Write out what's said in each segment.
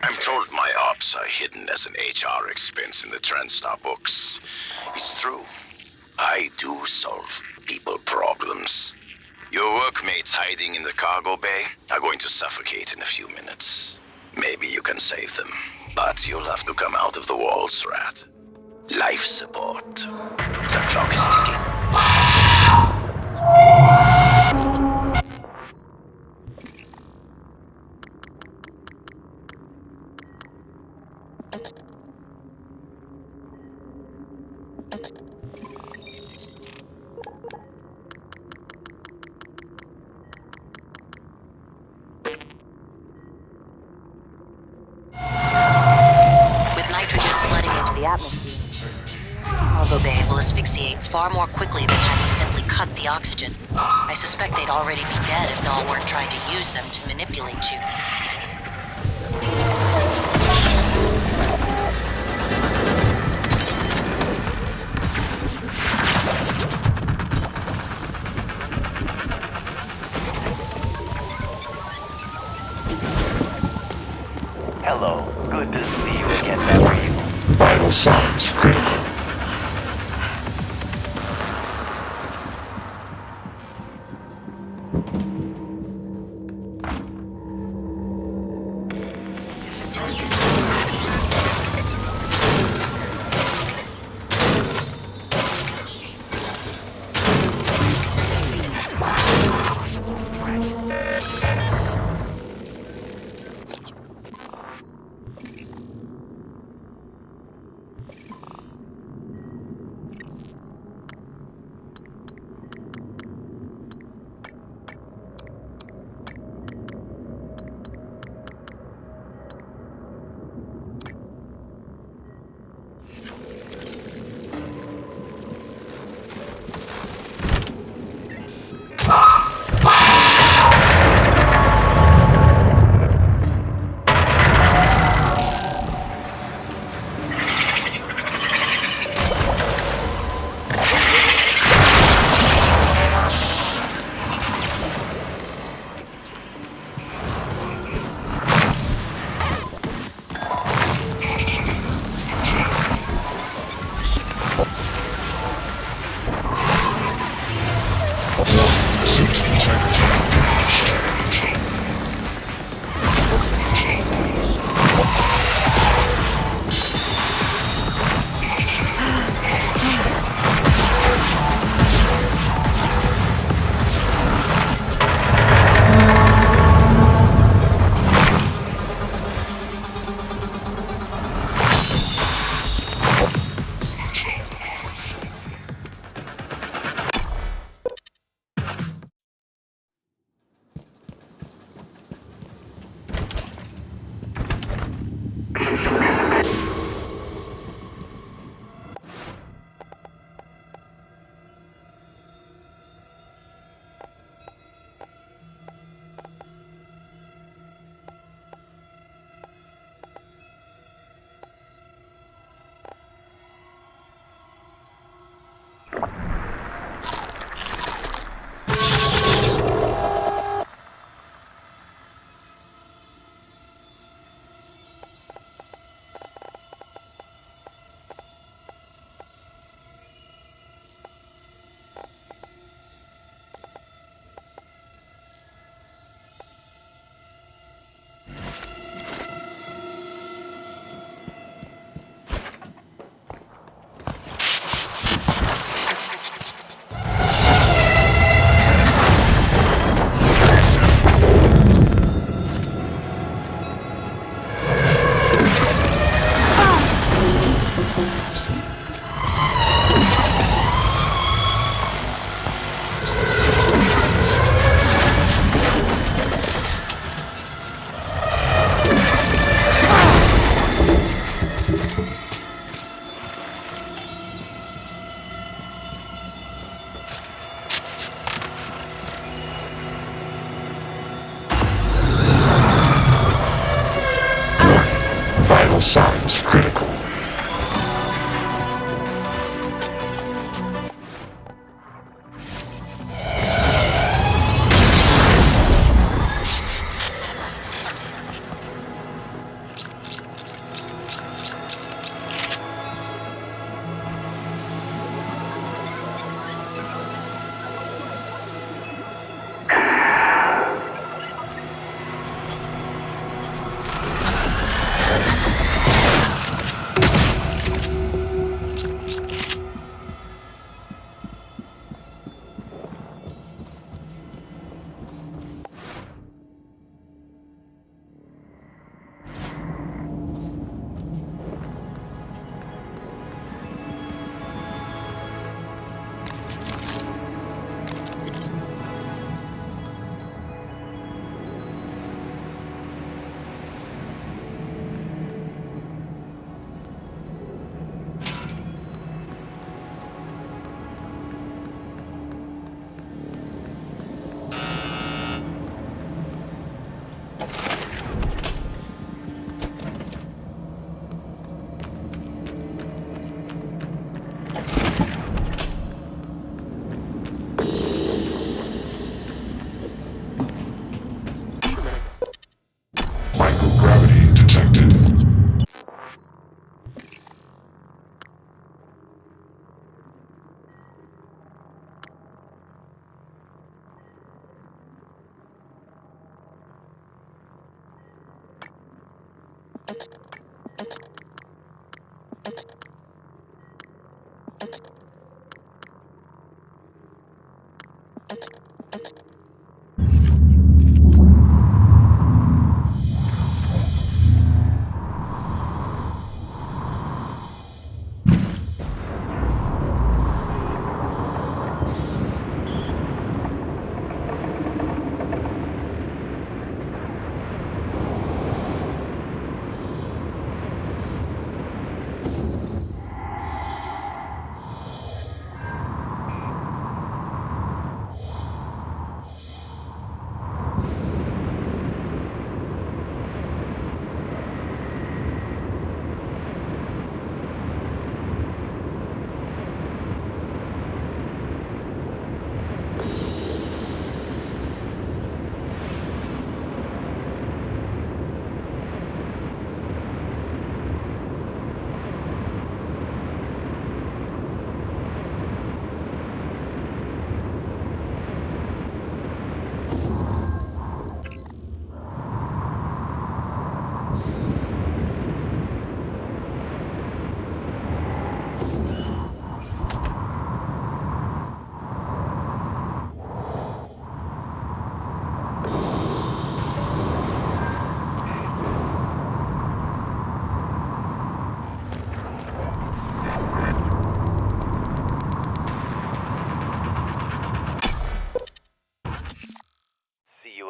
I'm told my ops are hidden as an HR expense in the TranStar books. It's true. I do solve people problems. Your workmates hiding in the cargo bay are going to suffocate in a few minutes. Maybe you can save them, but you'll have to come out of the walls, Rat. Life support. The clock is ticking. With nitrogen flooding into the atmosphere, cargo bay will asphyxiate far more quickly than had he simply cut the oxygen. I suspect they'd already be dead if Dahl weren't trying to use them to manipulate you. Hello. Good to see you again, Memory. Vital signs critical. Suit integrity breached.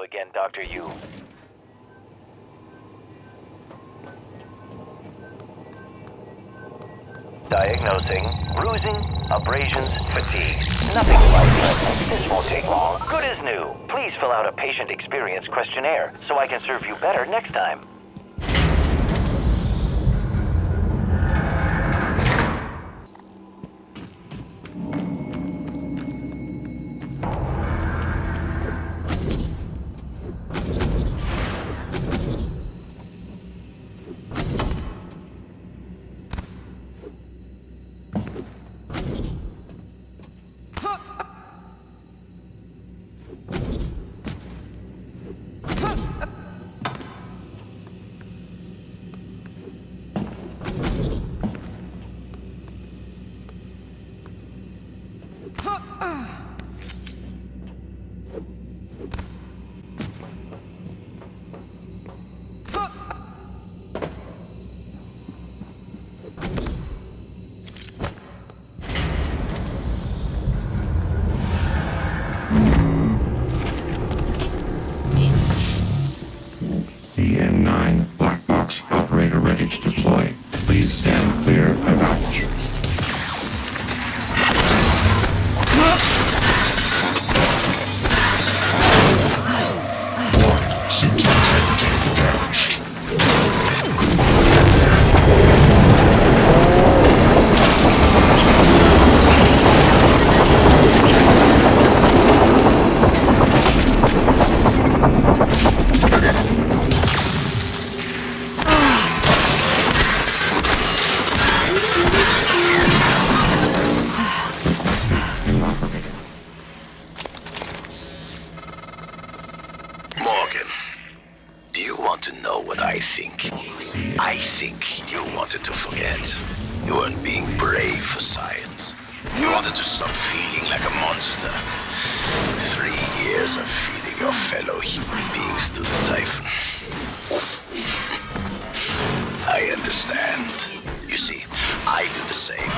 Again, Dr. Yu. Diagnosing bruising, abrasions, fatigue. Nothing lifeless. This won't take long. Good as new. Please fill out a patient experience questionnaire so I can serve you better next time. The N9 black box operator ready to deploy. Please stand clear of apertures. Warning, suit integrity damaged. Morgan, do you want to know what I think? I think you wanted to forget. You weren't being brave for science. You wanted to stop feeling like a monster. 3 years of feeding your fellow human beings to the Typhon. I understand. You see, I do the same.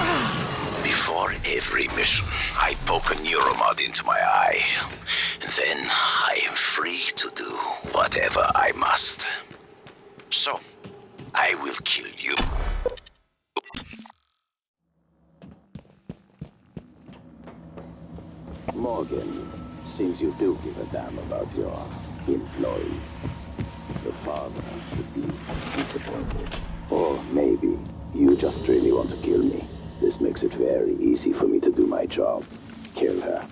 Before every mission, I poke a neuromod into my eye. Then I am free to do whatever I must. So, I will kill you. Morgan, seems you do give a damn about your employees. The father would be disappointed. Or maybe you just really want to kill me. This makes it very easy for me to do my job. Kill her.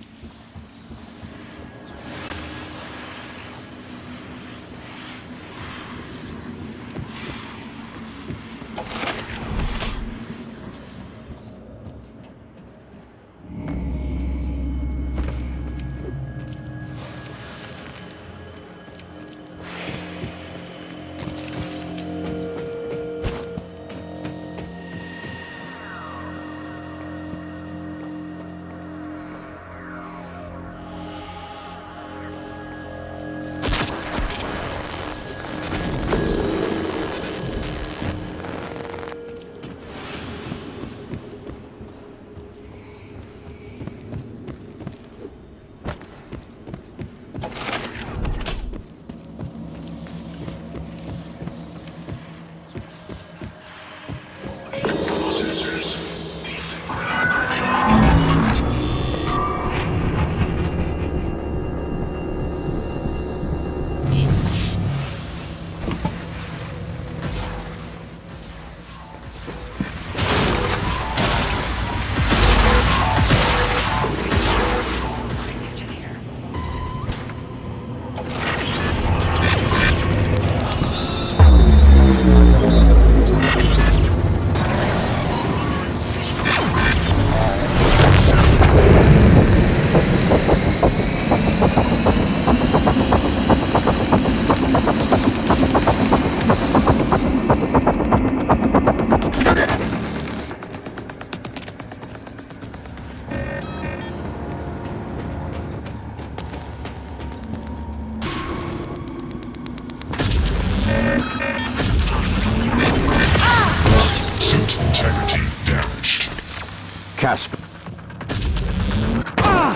Casper.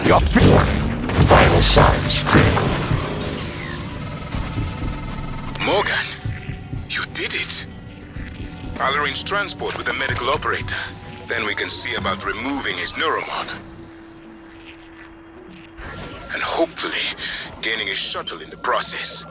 Warning. Vital signs critical. Morgan, you did it. I'll arrange transport with the medical operator. Then we can see about removing his neuromod. And hopefully, gaining his shuttle in the process.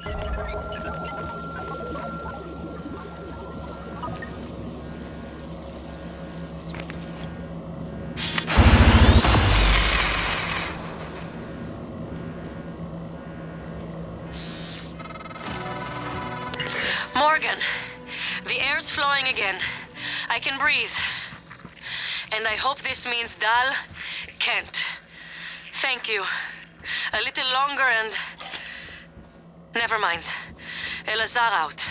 Morgan, the air's flowing again. I can breathe. And I hope this means Dal can't. Thank you. A little longer and... Never mind. Elazar out.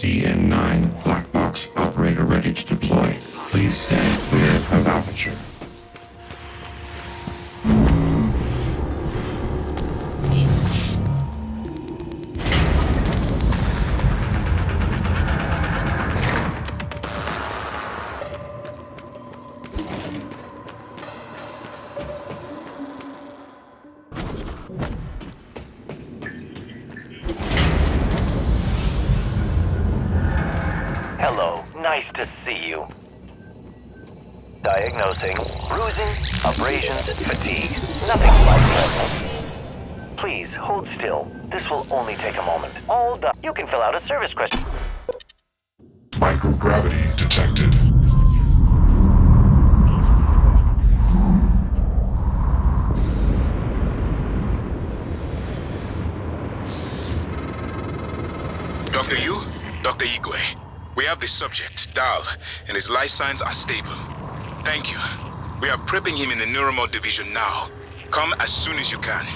CN9 black box operator ready to deploy. Please stand clear of aperture. Hello, nice to see you. Diagnosing bruising, abrasions, fatigue. Nothing life-threatening. Please, hold still. This will only take a moment. All done. You can fill out a service question. Microgravity detected. After you, Dr. Igwe. We have the subject, Dal, and his life signs are stable. Thank you. We are prepping him in the Neuromod division now. Come as soon as you can.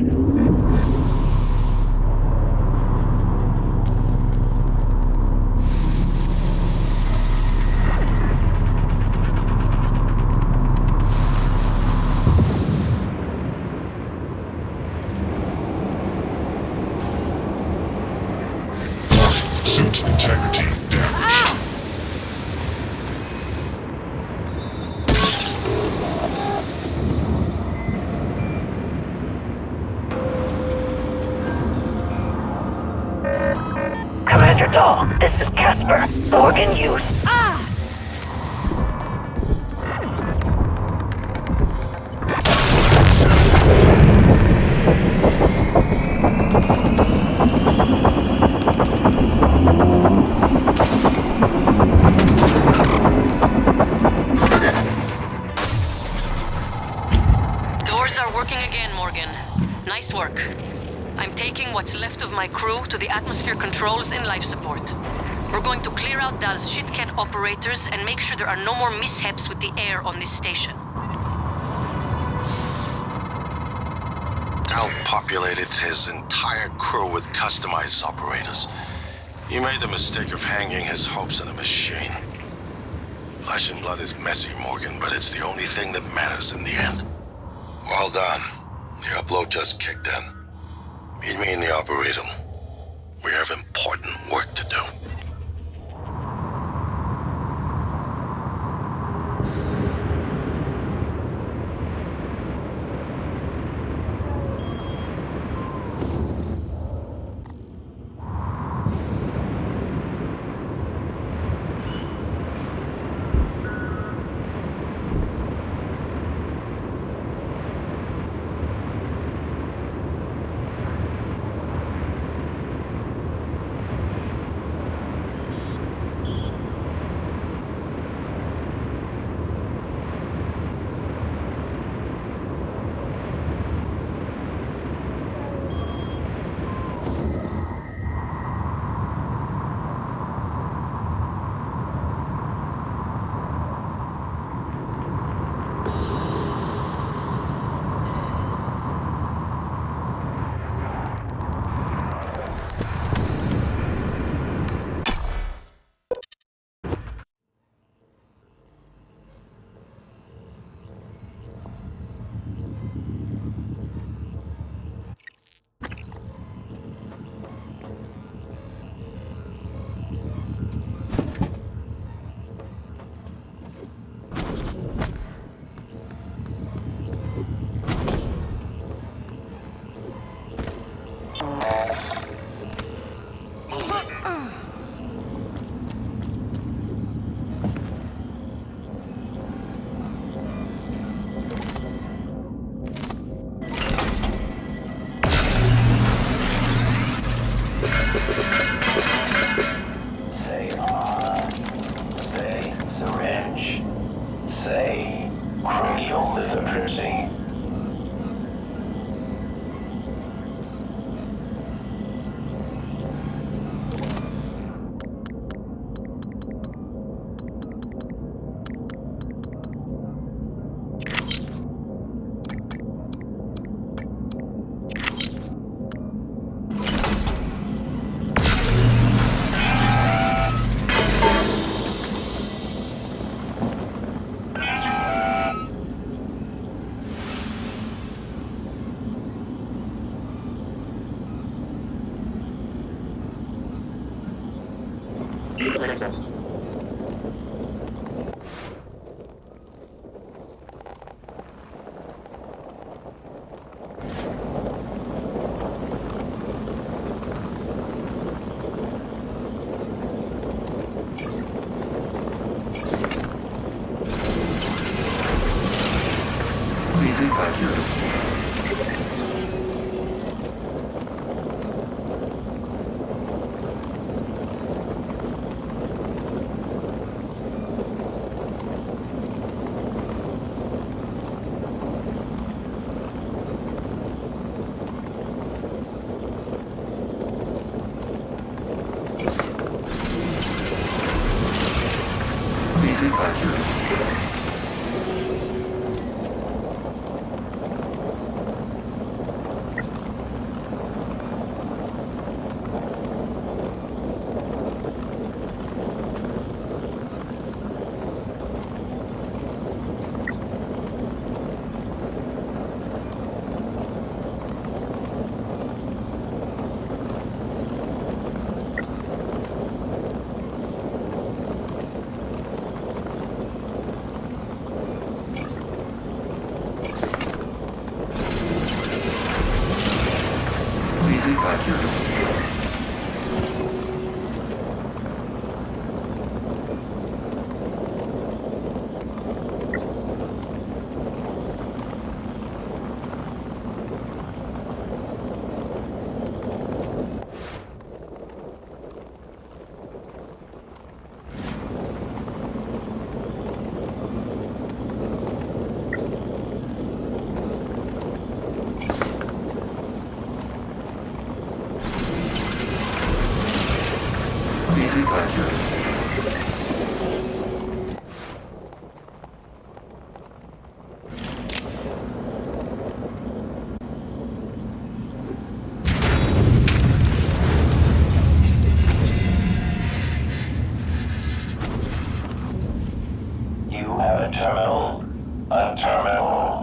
Suit integrity damaged. Commander Dahl, this is Casper. Organ use. Doors are working again, Morgan. Nice work. I'm taking what's left of my crew to the atmosphere controls and life support. We're going to clear out Dal's shit-can operators and make sure there are no more mishaps with the air on this station. Dal populated his entire crew with customized operators. He made the mistake of hanging his hopes on a machine. Flesh and blood is messy, Morgan, but it's the only thing that matters in the end. Well done. The upload just kicked in. Meet me in the Arboretum. We have important work to do. You have a terminal. A terminal.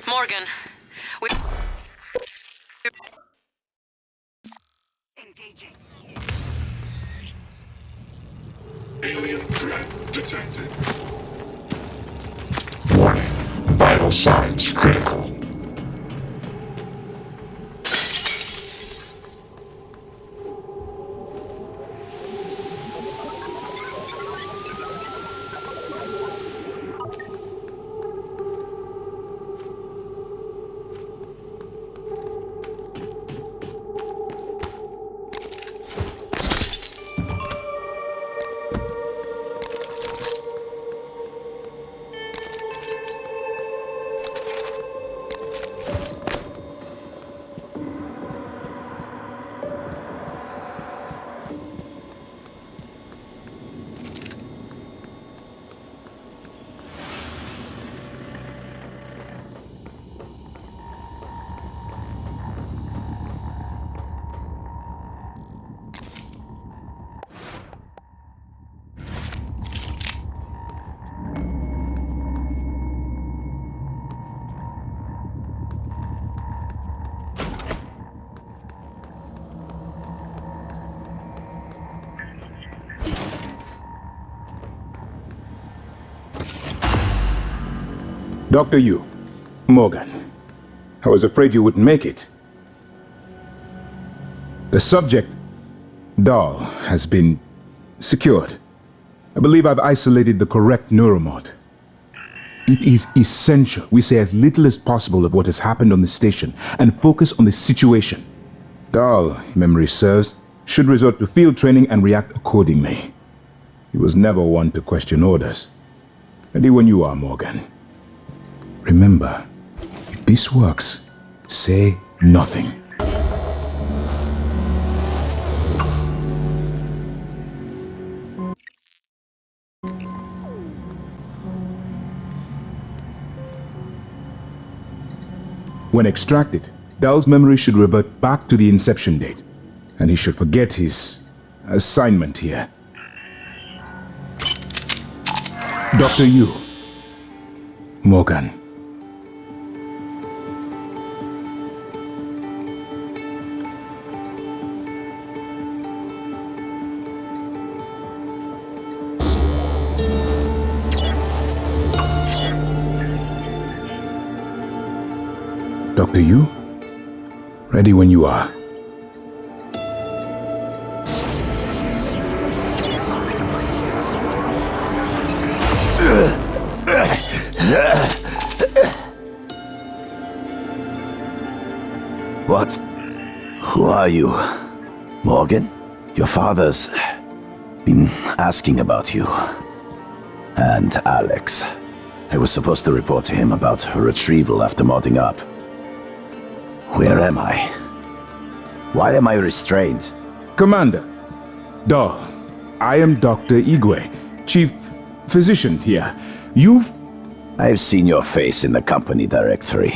Morgan, we... Alien threat detected. Warning. Vital signs critical. Dr. Yu, Morgan, I was afraid you wouldn't make it. The subject, Dahl, has been secured. I believe I've isolated the correct neuromod. It is essential we say as little as possible of what has happened on the station and focus on the situation. Dahl, if memory serves, should resort to field training and react accordingly. He was never one to question orders. Ready when you are, Morgan. Remember, if this works, say nothing. When extracted, Dahl's memory should revert back to the inception date, and he should forget his assignment here. Dr. Yu, Morgan. Dr. Yu, Ready when you are. What? Who are you? Morgan? Your father's been asking about you. And Alex. I was supposed to report to him about her retrieval after modding up. Where am I? Why am I restrained? Commander, Dahl, I am Dr. Igwe, Chief Physician here. I've seen your face in the company directory.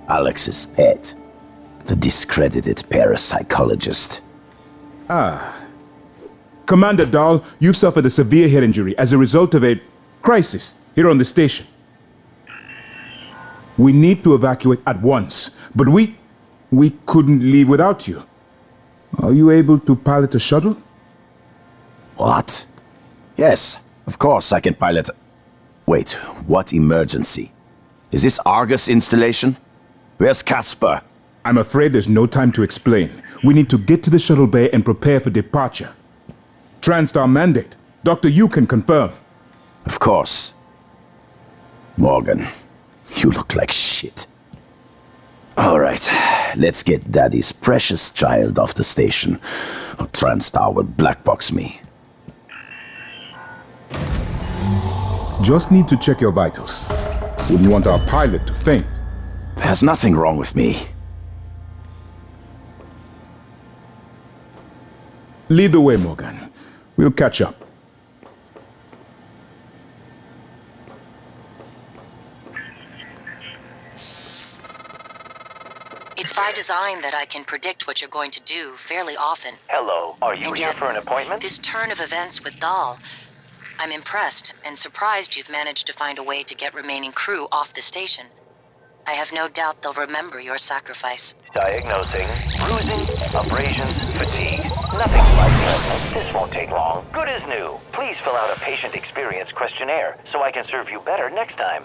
Alex's pet. The discredited parapsychologist. Commander Dahl, you've suffered a severe head injury as a result of a crisis here on the station. We need to evacuate at once, but we couldn't leave without you. Are you able to pilot a shuttle? What? Yes, of course I can pilot. Wait, what emergency? Is this Argus installation? Where's Casper? I'm afraid there's no time to explain. We need to get to the shuttle bay and prepare for departure. TranStar mandate. Dr. Yu can confirm. Of course. Morgan, you look like shit. All right, let's get Daddy's precious child off the station, or TranStar will blackbox me. Just need to check your vitals. Wouldn't want our pilot to faint. There's nothing wrong with me. Lead the way, Morgan. We'll catch up. It's by design that I can predict what you're going to do fairly often. Hello, are you And here yet, for an appointment? this turn of events with Dahl, I'm impressed and surprised you've managed to find a way to get remaining crew off the station. I have no doubt they'll remember your sacrifice. Diagnosing bruising, abrasions, fatigue. Nothing like this won't take long. Good as new. Please fill out a patient experience questionnaire so I can serve you better next time.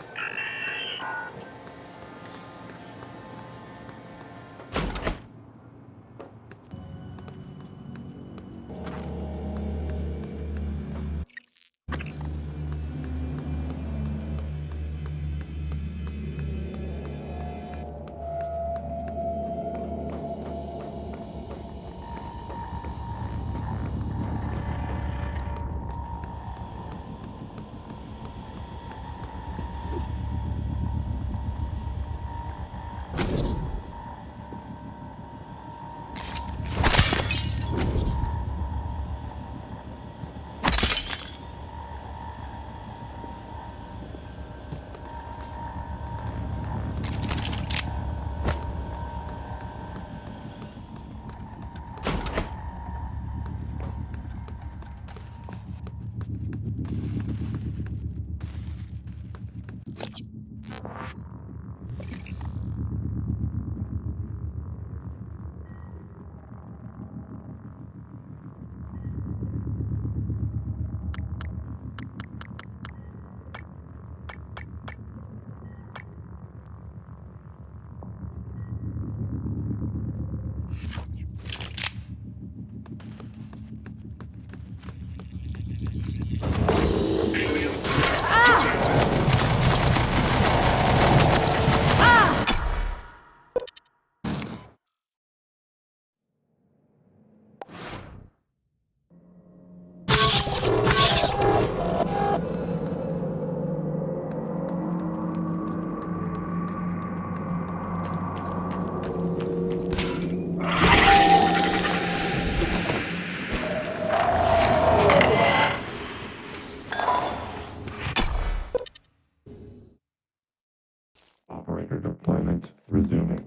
Operator deployment resuming.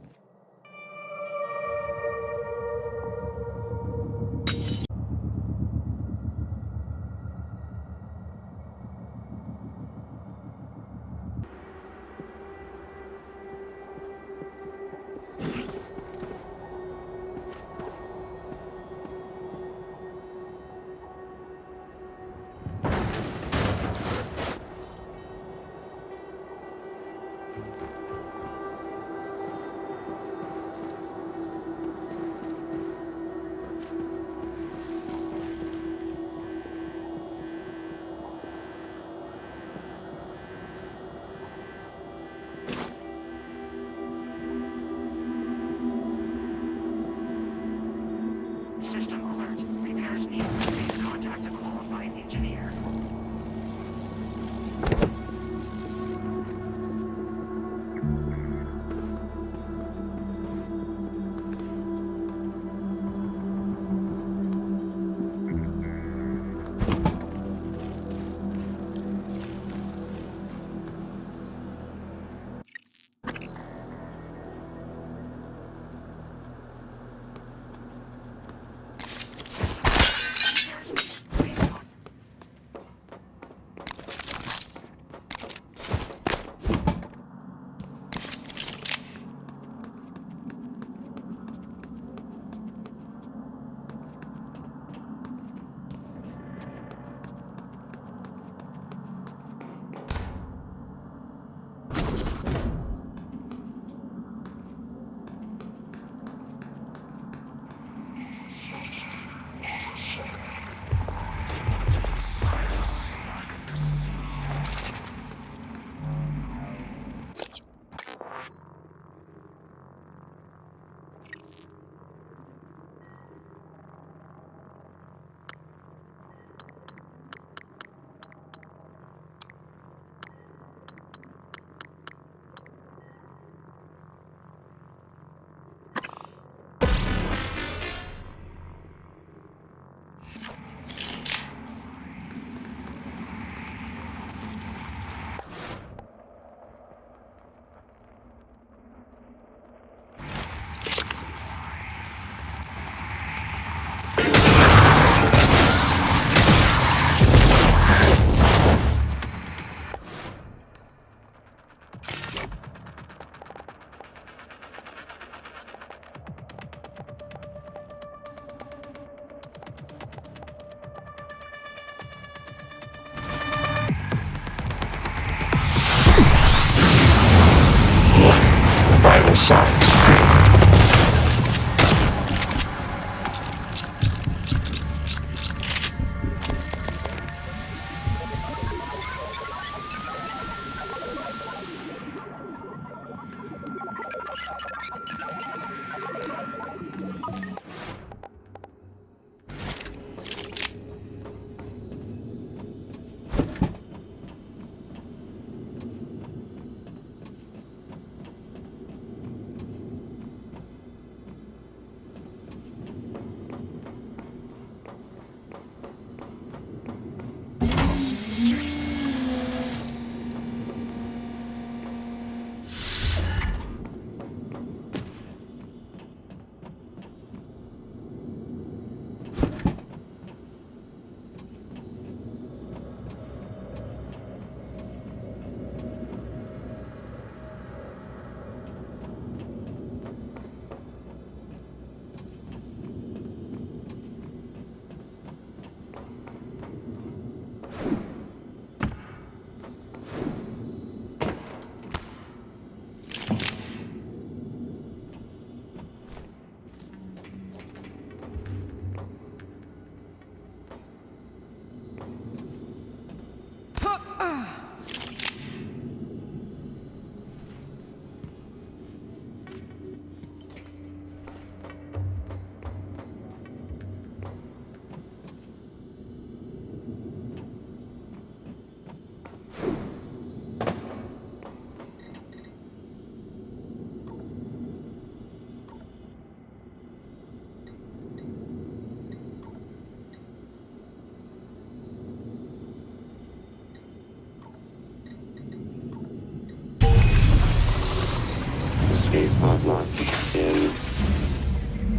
a hot lunch in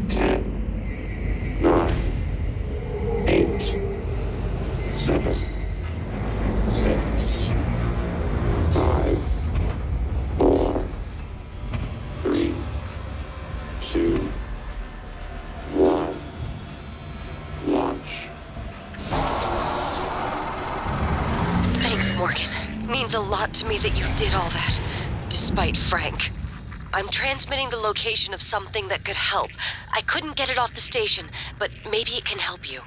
10, 9, 8, 7, 6, 5, 4, 3, 2, 1. Launch. Thanks, Morgan. Means a lot to me that you did all that, despite Frank. I'm transmitting the location of something that could help. I couldn't get it off the station, but maybe it can help you.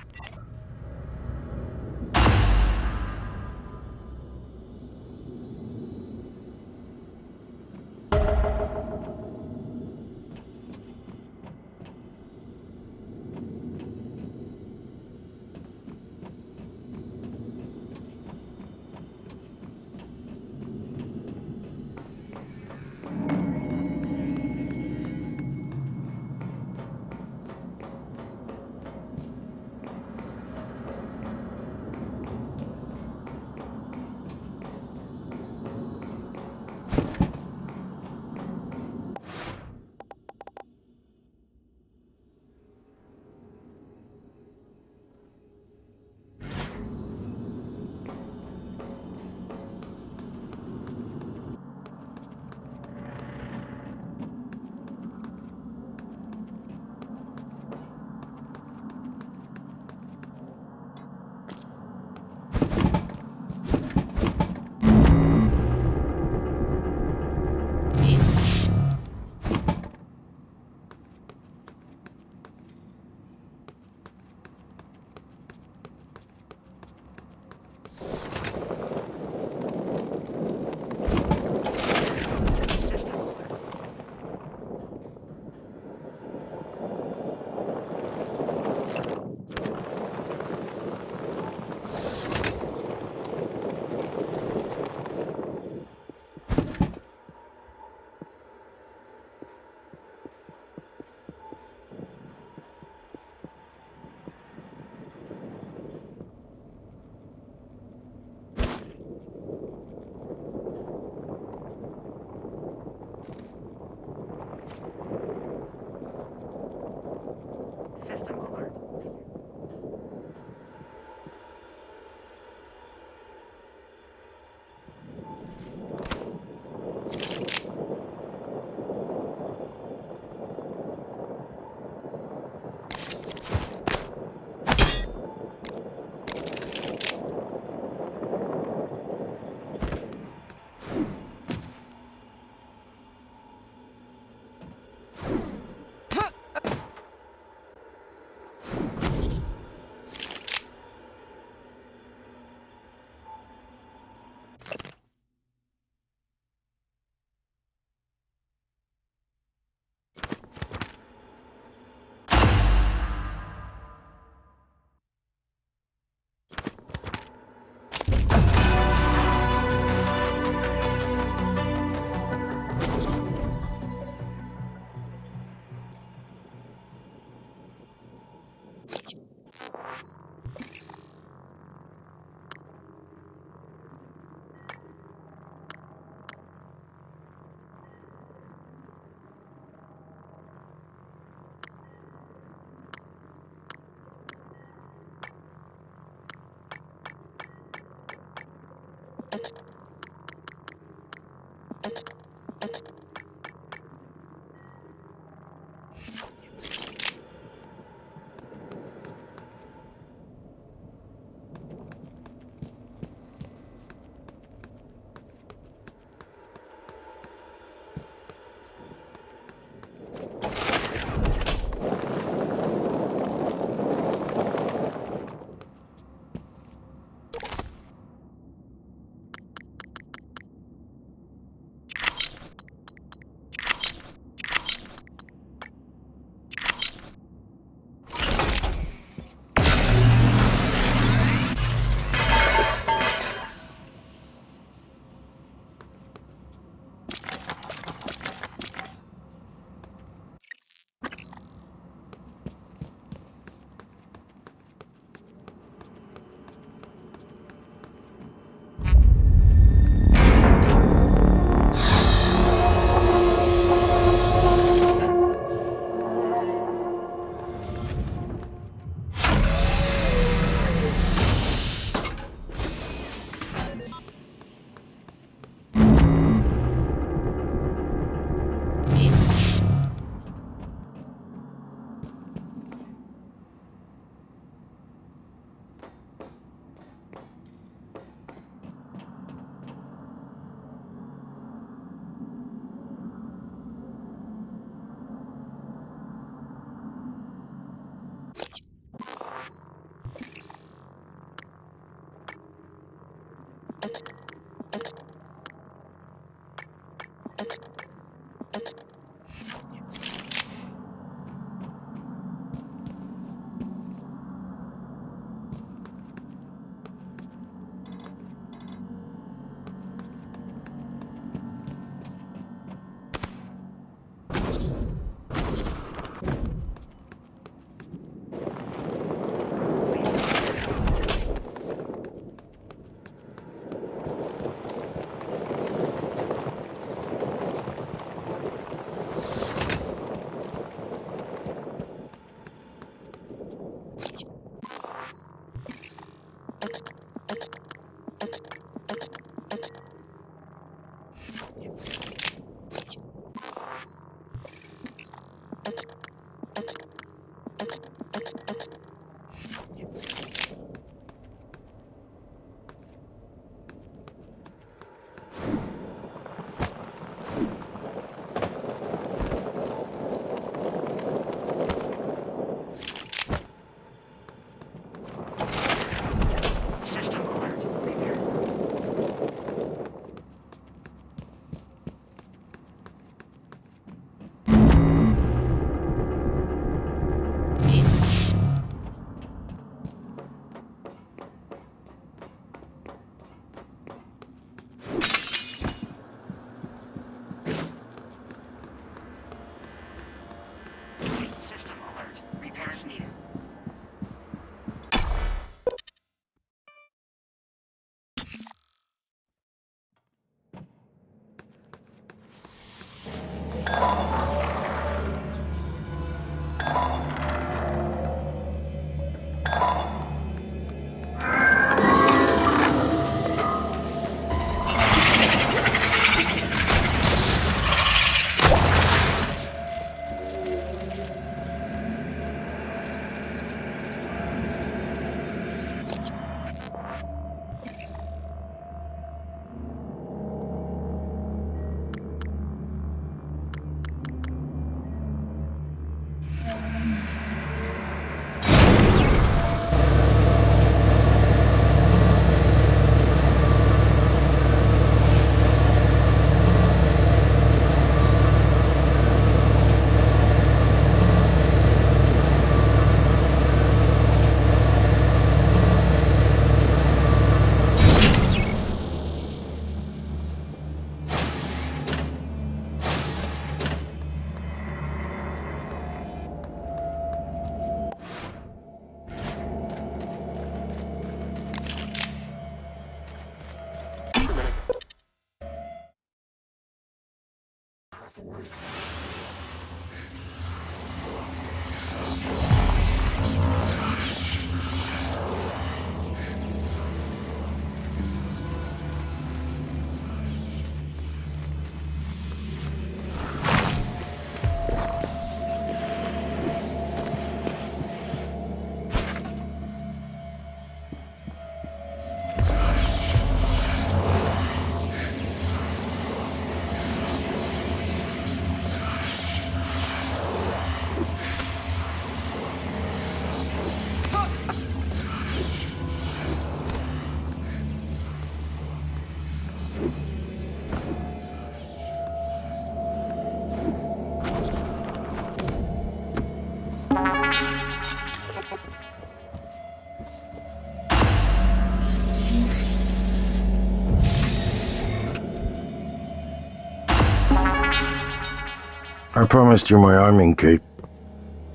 I promised you my arming cape.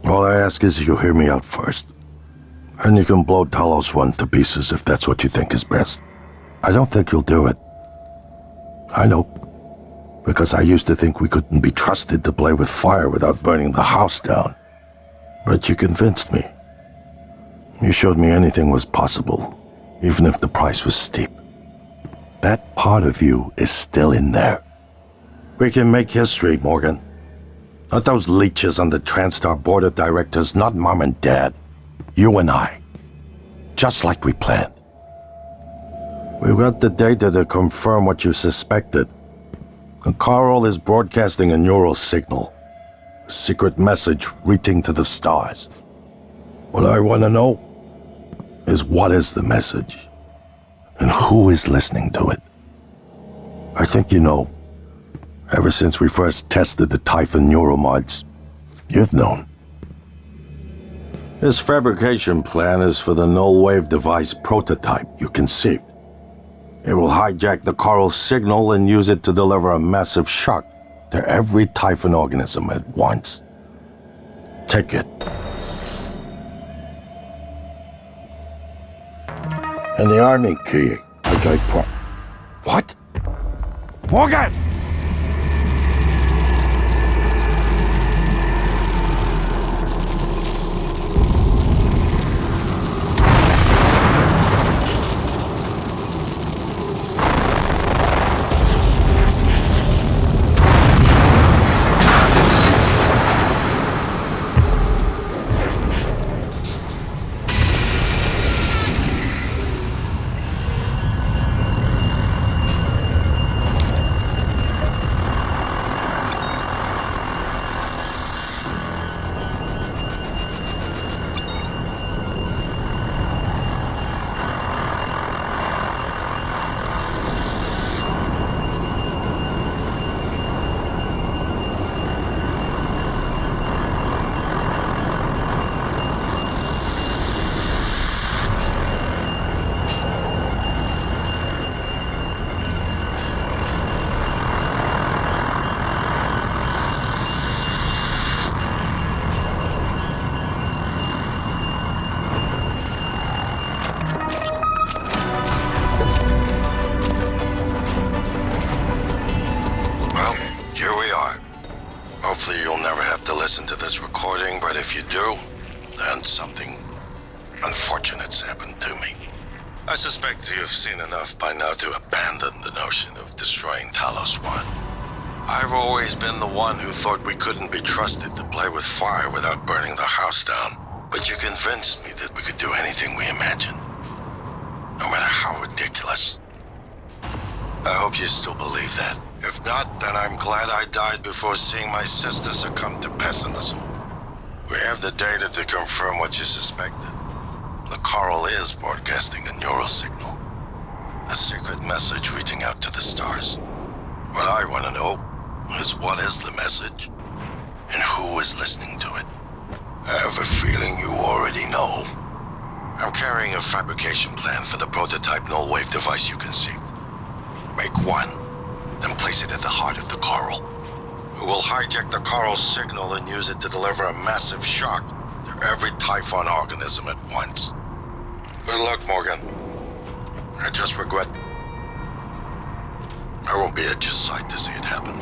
All I ask is you hear me out first. And you can blow Talos one to pieces if that's what you think is best. I don't think you'll do it. I know. Because I used to think we couldn't be trusted to play with fire without burning the house down. But you convinced me. You showed me anything was possible, even if the price was steep. That part of you is still in there. We can make history, Morgan. Not those leeches on the TranStar board of directors, not Mom and Dad. You and I. Just like we planned. We've got the data to confirm what you suspected. The Coral is broadcasting a neural signal. A secret message reaching to the stars. What I want to know is what is the message? And who is listening to it? I think you know. Ever since we first tested the Typhon neuromods, you've known. This fabrication plan is for the null-wave device prototype you conceived. It will hijack the Coral signal and use it to deliver a massive shock to every Typhon organism at once. Take it. And the army key, which I What? Morgan! Hopefully you'll never have to listen to this recording, but if you do, then something unfortunate's happened to me. I suspect you've seen enough by now to abandon the notion of destroying Talos 1. I've always been the one who thought we couldn't be trusted to play with fire without burning the house down. But you convinced me that we could do anything we imagined. No matter how ridiculous. I hope you still believe that. If not, then I'm glad I died before seeing my sister succumb to pessimism. We have the data to confirm what you suspected. The Coral is broadcasting a neural signal. A secret message reaching out to the stars. What I want to know is what is the message? And who is listening to it? I have a feeling you already know. I'm carrying a fabrication plan for the prototype null-wave device you conceived. Make one, then place it at the heart of the Coral. Who will hijack the Coral signal and use it to deliver a massive shock to every Typhon organism at once. Good luck, Morgan. I just regret I won't be at your side to see it happen.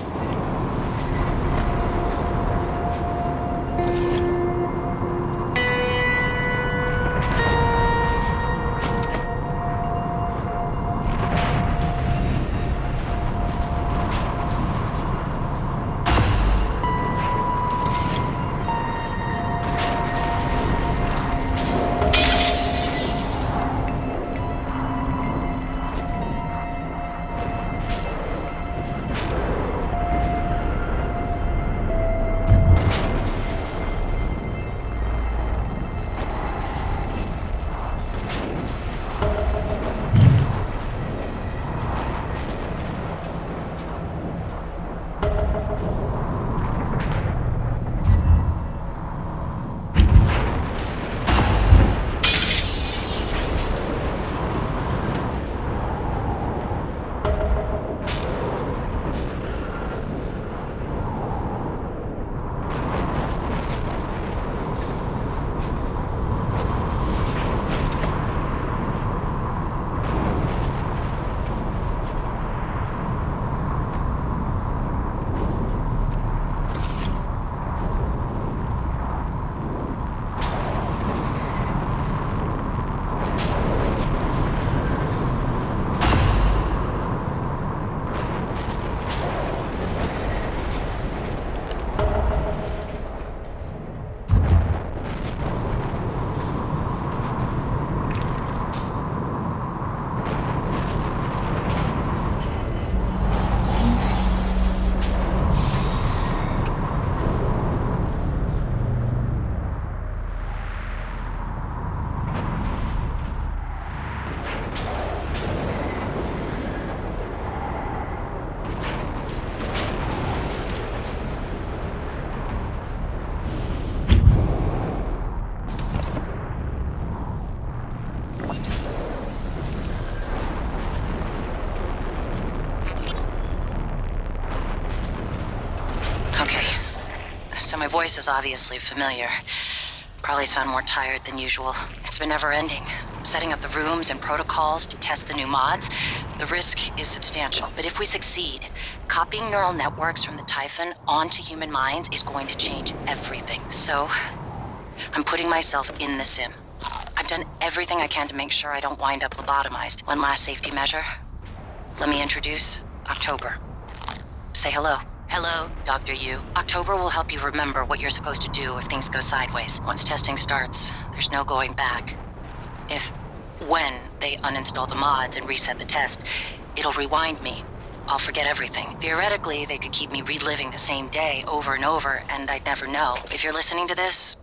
Okay. So my voice is obviously familiar. Probably sound more tired than usual. It's been never-ending. Setting up the rooms and protocols to test the new mods, the risk is substantial. But if we succeed, copying neural networks from the Typhon onto human minds is going to change everything. So, I'm putting myself in the sim. I've done everything I can to make sure I don't wind up lobotomized. One last safety measure. Let me introduce October. Say hello. Hello, Dr. Yu. October will help you remember what you're supposed to do if things go sideways. Once testing starts, there's no going back. When they uninstall the mods and reset the test, it'll rewind me. I'll forget everything. Theoretically, they could keep me reliving the same day over and over, and I'd never know. If you're listening to this,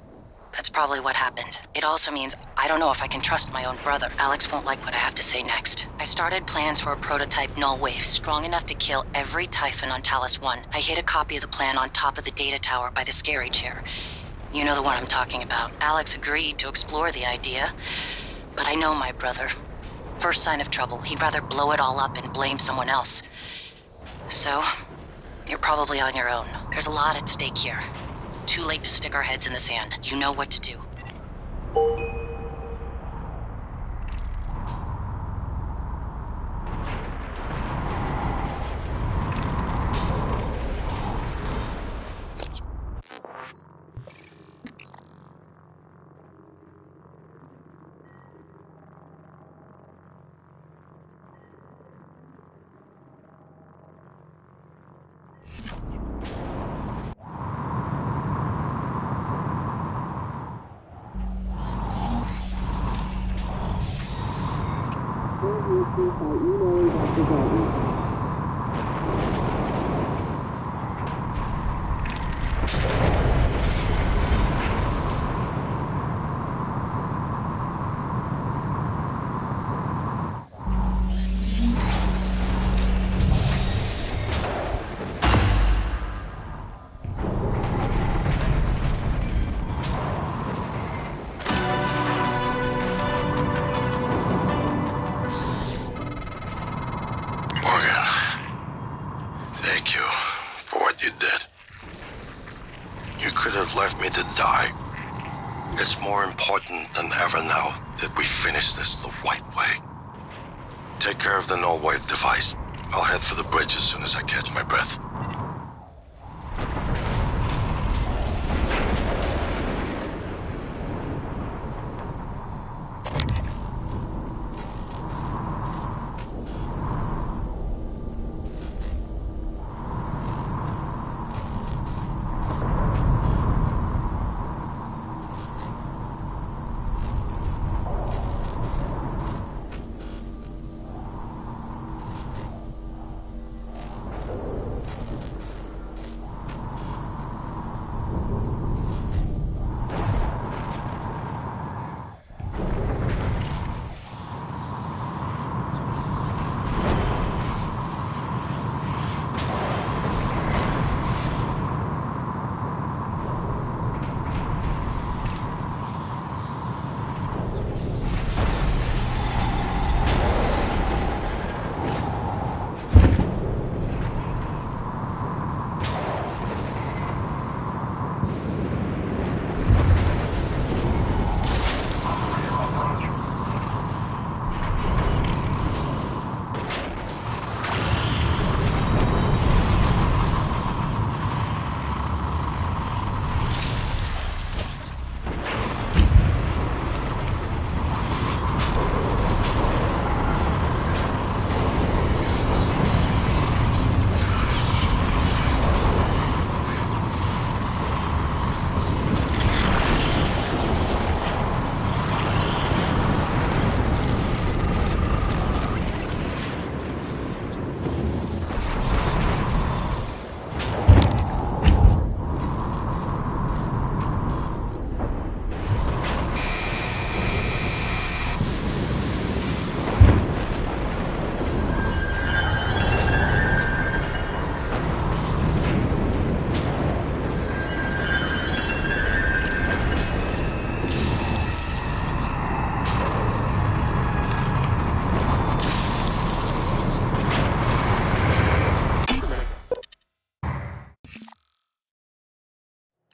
that's probably what happened. It also means I don't know if I can trust my own brother. Alex won't like what I have to say next. I started plans for a prototype null wave strong enough to kill every Typhon on Talos 1. I hid a copy of the plan on top of the data tower by the scary chair. You know the one I'm talking about. Alex agreed to explore the idea, but I know my brother. First sign of trouble, he'd rather blow it all up and blame someone else. So, you're probably on your own. There's a lot at stake here. Too late to stick our heads in the sand. You know what to do. Left me to die. It's more important than ever now that we finish this the right way. Take care of the null wave device. I'll head for the bridge as soon as I catch my breath.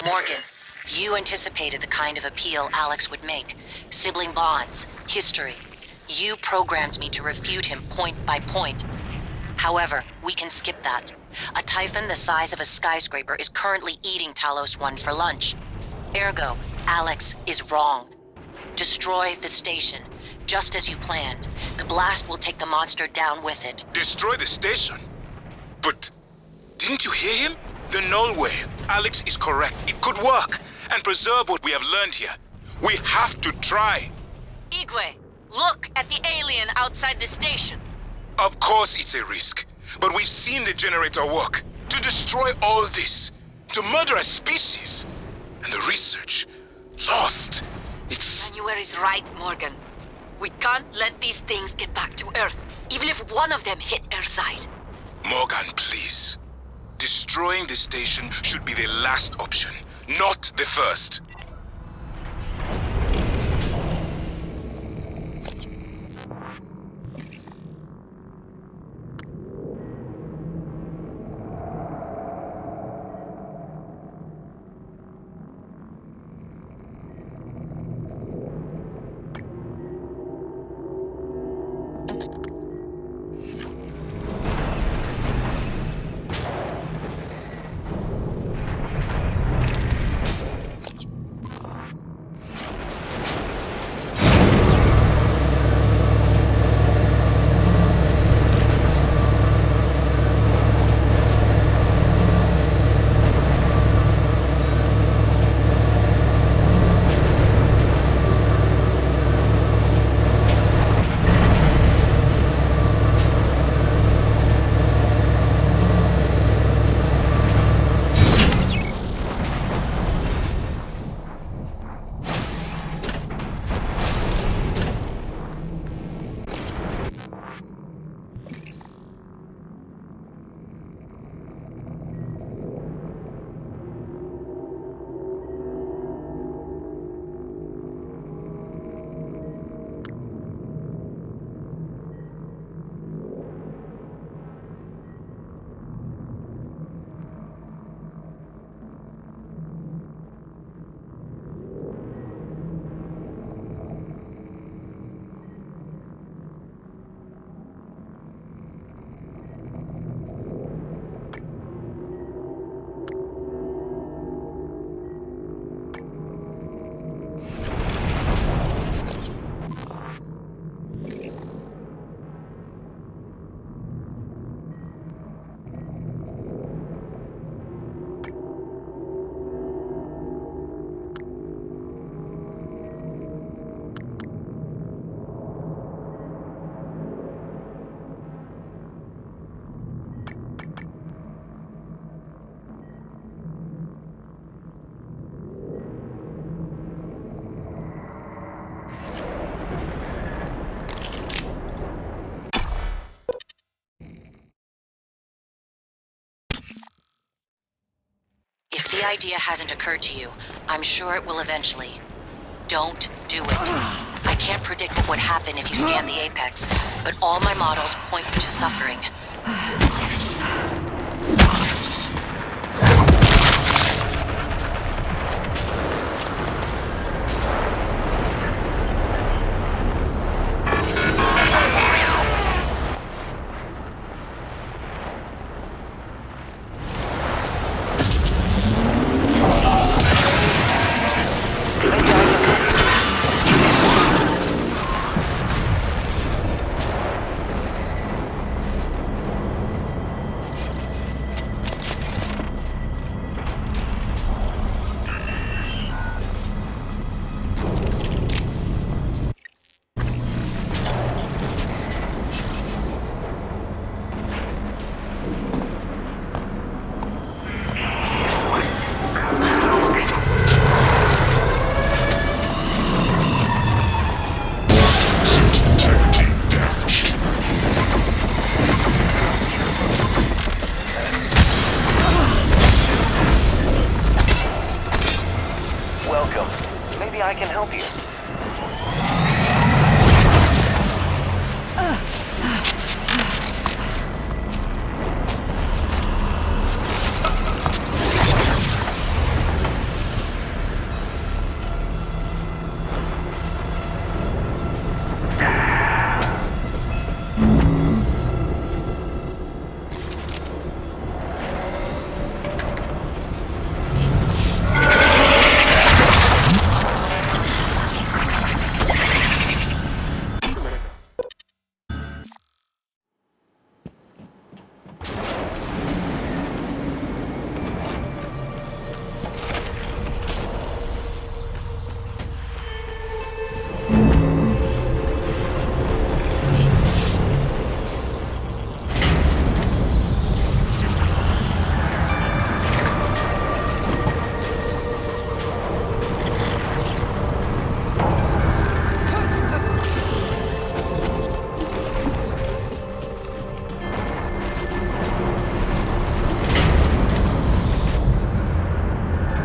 Morgan, you anticipated the kind of appeal Alex would make. Sibling bonds, history. You programmed me to refute him point by point. However, we can skip that. A Typhon the size of a skyscraper is currently eating Talos 1 for lunch. Ergo, Alex is wrong. Destroy the station, just as you planned. The blast will take the monster down with it. Destroy the station? But didn't you hear him? The null way. Alex is correct. It could work and preserve what we have learned here. We have to try. Igwe, look at the alien outside the station. Of course it's a risk, but we've seen the generator work. To destroy all this, to murder a species, and the research lost. It's... January's right, Morgan. We can't let these things get back to Earth, even if one of them hit Earthside. Morgan, please. Destroying the station should be the last option, not the first. If the idea hasn't occurred to you, I'm sure it will eventually. Don't do it. I can't predict what would happen if you scan the Apex, but all my models point to suffering. I can help you.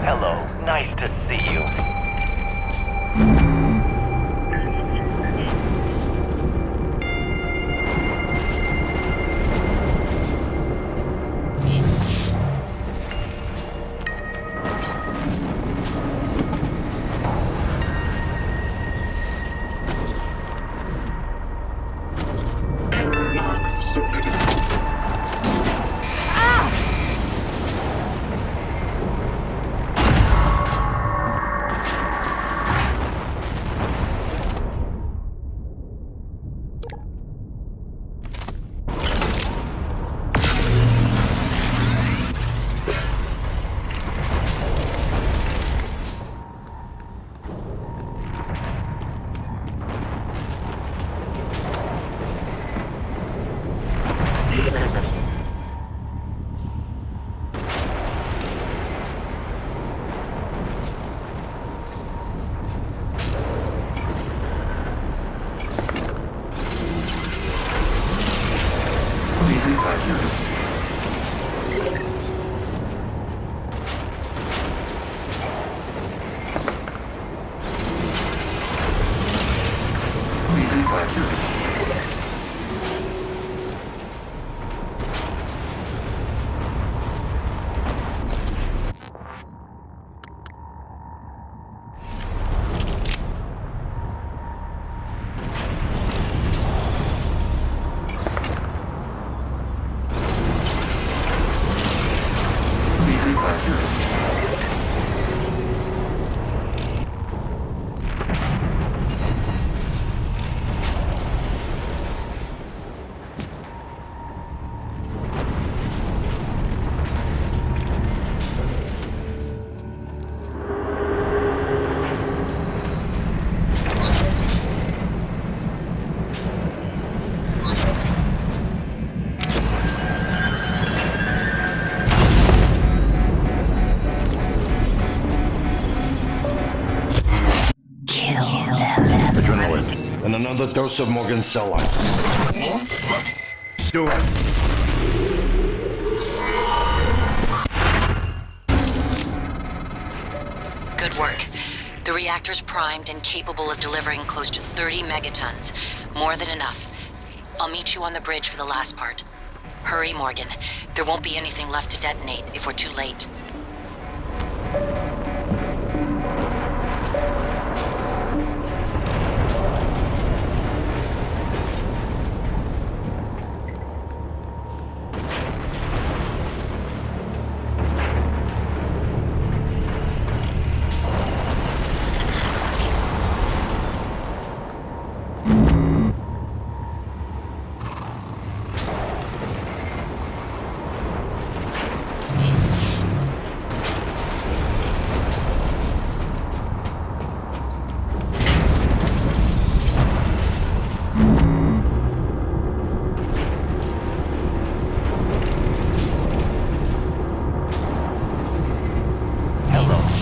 Hello, nice to see you. Adrenaline. And another dose of Morgan's cell lines. Do it. Good work. The reactor's primed and capable of delivering close to 30 megatons. More than enough. I'll meet you on the bridge for the last part. Hurry, Morgan. There won't be anything left to detonate if we're too late.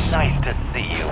Nice to see you.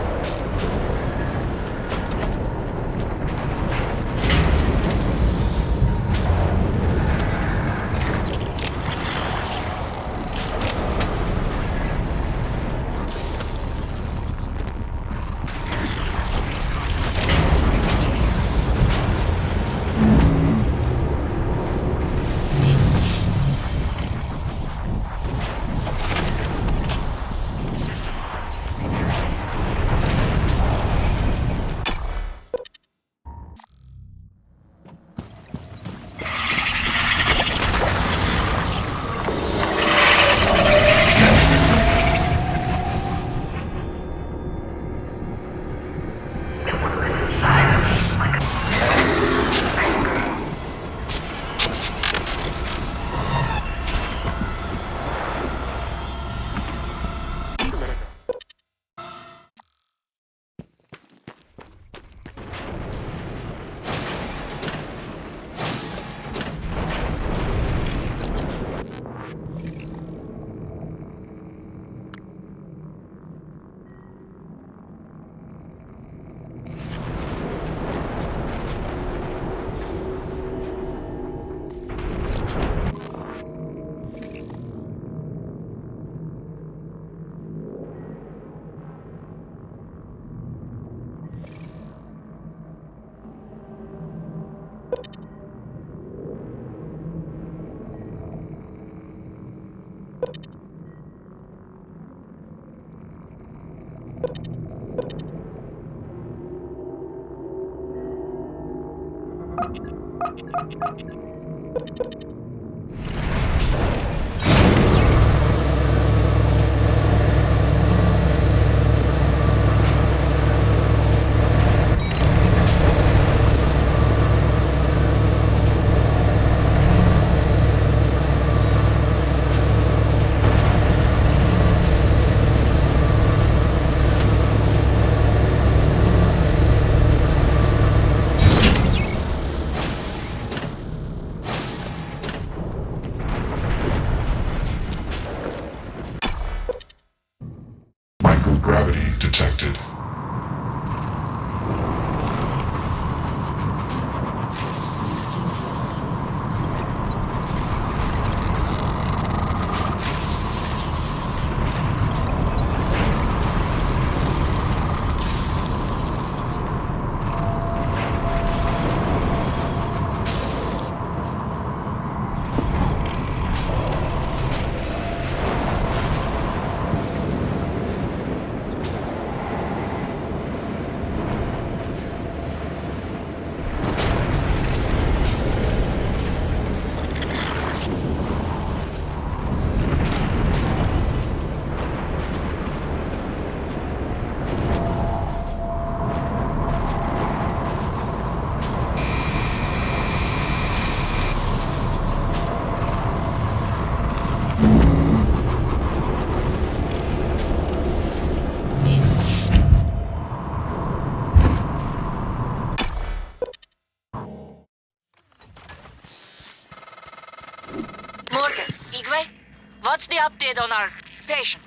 Microgravity detected. Morgan, Igwe, what's the update on our patient?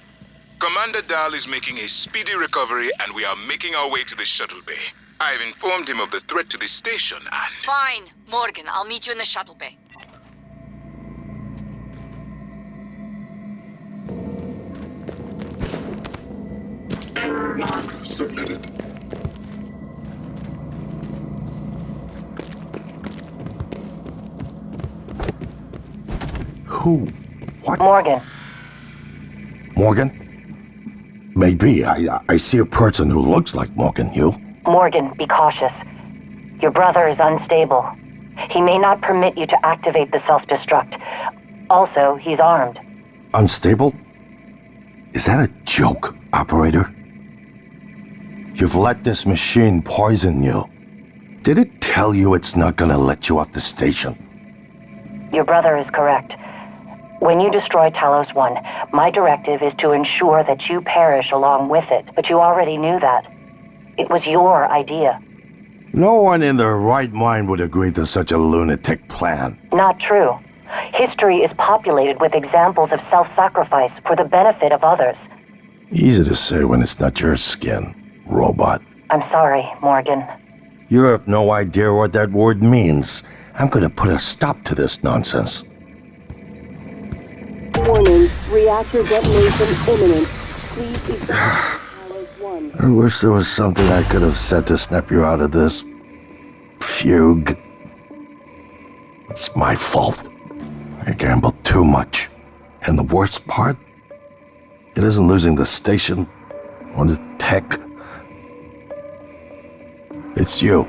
Commander Dahl is making a speedy recovery and we are making our way to the shuttle bay. I've informed him of the threat to the station and... Fine, Morgan, I'll meet you in the shuttle bay. Log submitted. Who? What? Morgan. Morgan? Maybe. I see a person who looks like Morgan. You? Morgan, be cautious. Your brother is unstable. He may not permit you to activate the self-destruct. Also, he's armed. Unstable? Is that a joke, operator? You've let this machine poison you. Did it tell you it's not gonna let you off the station? Your brother is correct. When you destroy Talos 1, my directive is to ensure that you perish along with it, but you already knew that. It was your idea. No one in their right mind would agree to such a lunatic plan. Not true. History is populated with examples of self-sacrifice for the benefit of others. Easy to say when it's not your skin, robot. I'm sorry, Morgan. You have no idea what that word means. I'm gonna put a stop to this nonsense. Warning, reactor detonation imminent. Please evacuate Talos 1. I wish there was something I could have said to snap you out of this. Fugue. It's my fault. I gambled too much. And the worst part? It isn't losing the station or the tech. It's you.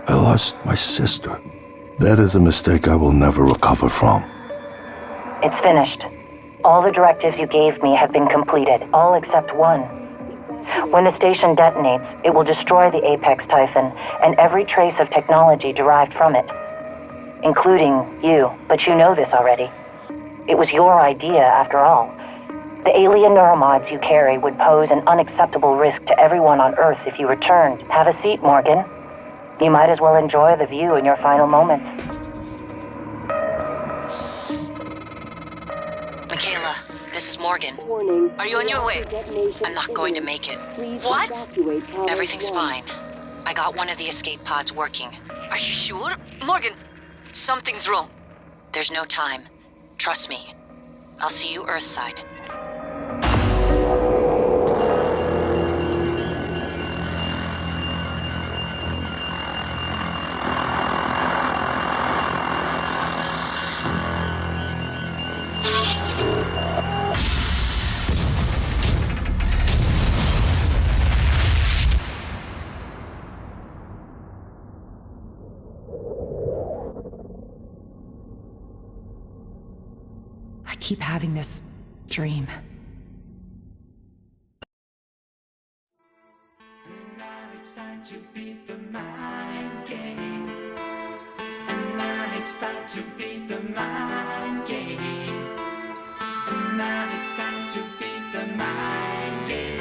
I lost my sister. That is a mistake I will never recover from. It's finished. All the directives you gave me have been completed, all except one. When the station detonates, it will destroy the Apex Typhon and every trace of technology derived from it, including you, but you know this already. It was your idea, after all. The alien neuromods you carry would pose an unacceptable risk to everyone on Earth if you returned. Have a seat, Morgan. You might as well enjoy the view in your final moments. Michaela, this is Morgan. Warning. Are you on your way? reactor detonation I'm not going to imminent. make it. Please What? evacuate Talos Everything's 1. fine. I got one of the escape pods working. Are you sure? Morgan, something's wrong. There's no time. Trust me. I'll see you Earthside. keep having this dream. It's time to beat the mind game. And now it's time to beat the mind game. And now it's time to beat the mind game.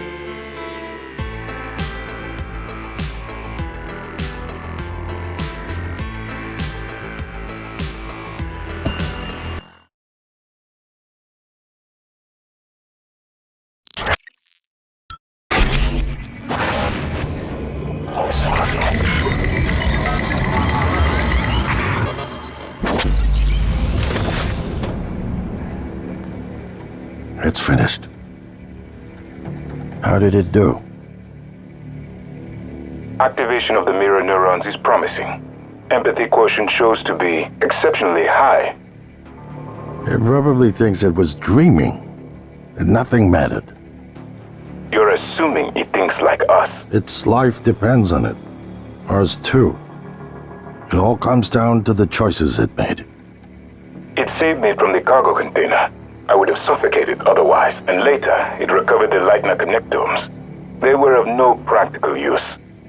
It's finished. How did it do? Activation of the mirror neurons is promising. Empathy quotient shows to be exceptionally high. It probably thinks it was dreaming, and nothing mattered. You're assuming it thinks like us. Its life depends on it. Ours too. It all comes down to the choices it made. It saved me from the cargo container. I would have suffocated otherwise, and later it recovered the Lightner connectomes. They were of no practical use,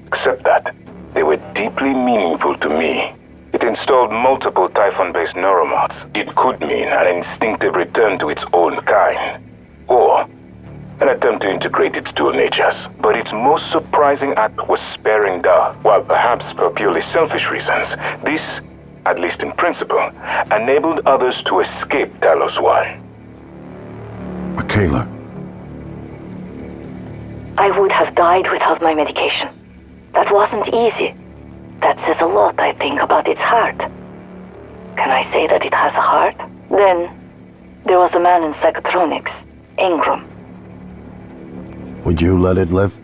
except that they were deeply meaningful to me. It installed multiple Typhon-based neuromods. It could mean an instinctive return to its own kind, or an attempt to integrate its dual natures. But its most surprising act was sparing Dahl. While perhaps for purely selfish reasons, this, at least in principle, enabled others to escape Talos 1. Michaela. I would have died without my medication. That wasn't easy. That says a lot, I think, about its heart. Can I say that it has a heart? Then, there was a man in psychotronics, Ingram. Would you let it live?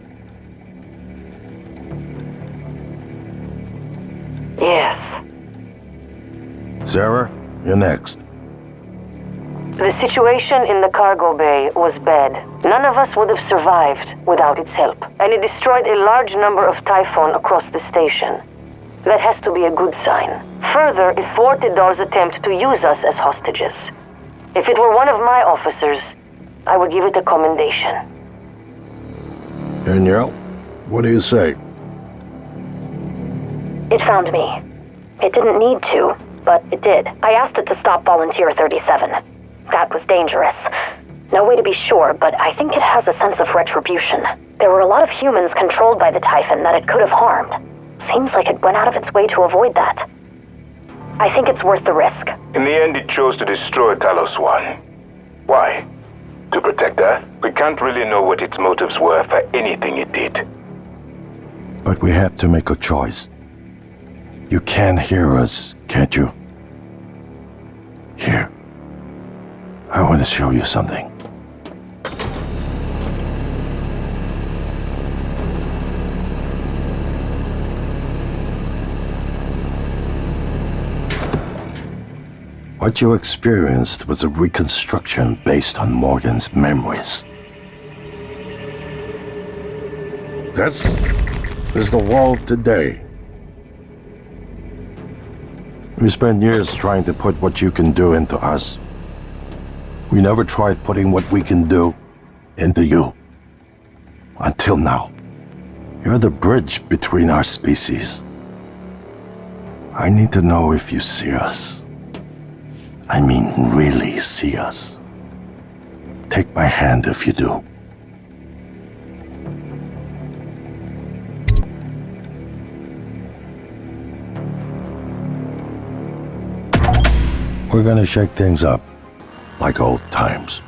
Yes. Sarah, you're next. The situation in the cargo bay was bad. None of us would have survived without its help, and it destroyed a large number of Typhon across the station. That has to be a good sign. Further, it thwarted Dahl's attempt to use us as hostages. If it were one of my officers, I would give it a commendation. Danielle, what do you say? It found me. It didn't need to, but it did. I asked it to stop Volunteer 37. That was dangerous. No way to be sure, but I think it has a sense of retribution. There were a lot of humans controlled by the Typhon that it could have harmed. Seems like it went out of its way to avoid that. I think it's worth the risk. In the end, it chose to destroy Talos 1. Why? To protect Earth? We can't really know what its motives were for anything it did. But we have to make a choice. You can hear us, can't you? Here. I want to show you something. What you experienced was a reconstruction based on Morgan's memories. This is the world today. We spent years trying to put what you can do into us. We never tried putting what we can do into you. Until now. You're the bridge between our species. I need to know if you see us. I mean, really see us. Take my hand if you do. We're gonna shake things up, like old times.